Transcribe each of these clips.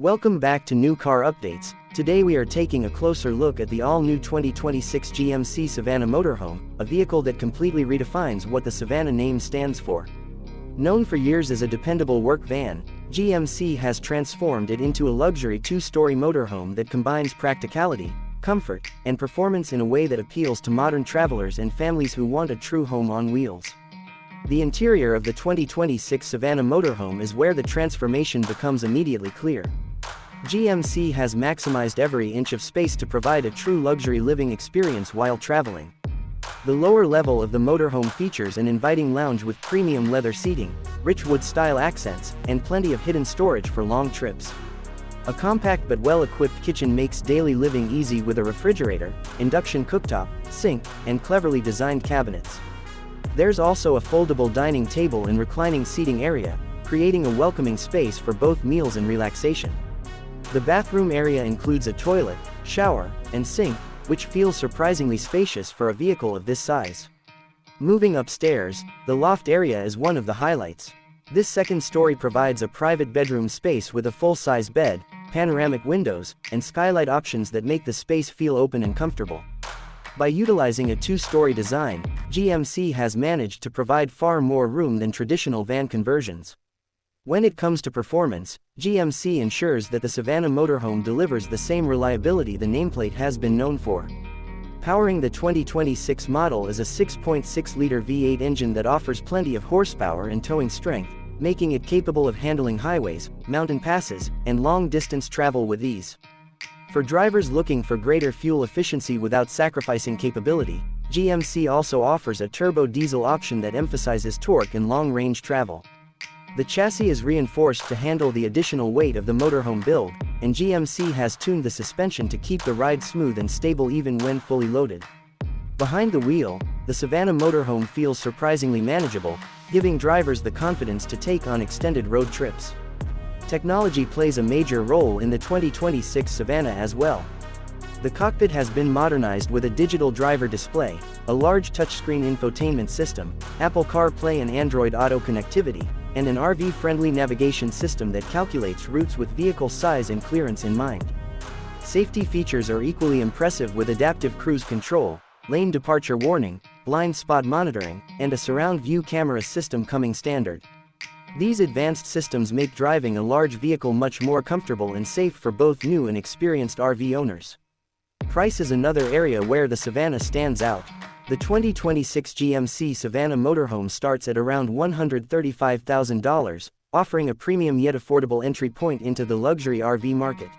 Welcome back to New Car Updates. Today we are taking a closer look at the all-new 2026 GMC Savana Motorhome, a vehicle that completely redefines what the Savana name stands for. Known for years as a dependable work van, GMC has transformed it into a luxury two-story motorhome that combines practicality, comfort, and performance in a way that appeals to modern travelers and families who want a true home on wheels. The interior of the 2026 Savana Motorhome is where the transformation becomes immediately clear. GMC has maximized every inch of space to provide a true luxury living experience while traveling. The lower level of the motorhome features an inviting lounge with premium leather seating, rich wood-style accents, and plenty of hidden storage for long trips. A compact but well-equipped kitchen makes daily living easy with a refrigerator, induction cooktop, sink, and cleverly designed cabinets. There's also a foldable dining table and reclining seating area, creating a welcoming space for both meals and relaxation. The bathroom area includes a toilet, shower, and sink, which feels surprisingly spacious for a vehicle of this size. Moving upstairs, the loft area is one of the highlights. This second story provides a private bedroom space with a full-size bed, panoramic windows, and skylight options that make the space feel open and comfortable. By utilizing a two-story design, GMC has managed to provide far more room than traditional van conversions. When it comes to performance, GMC ensures that the Savana Motorhome delivers the same reliability the nameplate has been known for. Powering the 2026 model is a 6.6-liter V8 engine that offers plenty of horsepower and towing strength, making it capable of handling highways, mountain passes, and long-distance travel with ease. For drivers looking for greater fuel efficiency without sacrificing capability, GMC also offers a turbo diesel option that emphasizes torque and long-range travel. The chassis is reinforced to handle the additional weight of the motorhome build, and GMC has tuned the suspension to keep the ride smooth and stable even when fully loaded. Behind the wheel, the Savana Motorhome feels surprisingly manageable, giving drivers the confidence to take on extended road trips. Technology plays a major role in the 2026 Savana as well. The cockpit has been modernized with a digital driver display, a large touchscreen infotainment system, Apple CarPlay and Android Auto connectivity, and an RV-friendly navigation system that calculates routes with vehicle size and clearance in mind. Safety features are equally impressive with adaptive cruise control, lane departure warning, blind spot monitoring, and a surround view camera system coming standard. These advanced systems make driving a large vehicle much more comfortable and safe for both new and experienced RV owners. Price is another area where the Savana stands out. The 2026 GMC Savana Motorhome starts at around $135,000, offering a premium yet affordable entry point into the luxury RV market.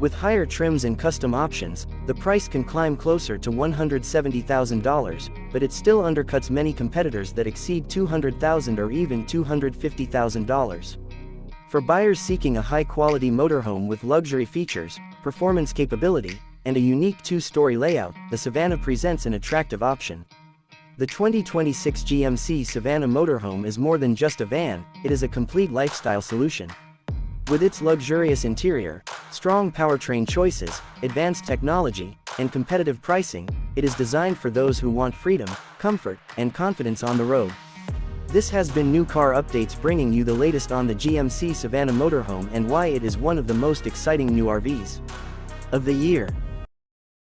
With higher trims and custom options, the price can climb closer to $170,000, but it still undercuts many competitors that exceed $200,000 or even $250,000. For buyers seeking a high-quality motorhome with luxury features, performance capability, and a unique two-story layout, the Savana presents an attractive option. The 2026 GMC Savana Motorhome is more than just a van, it is a complete lifestyle solution. With its luxurious interior, strong powertrain choices, advanced technology, and competitive pricing, it is designed for those who want freedom, comfort, and confidence on the road. This has been New Car Updates, bringing you the latest on the GMC Savana Motorhome and why it is one of the most exciting new RVs of the year.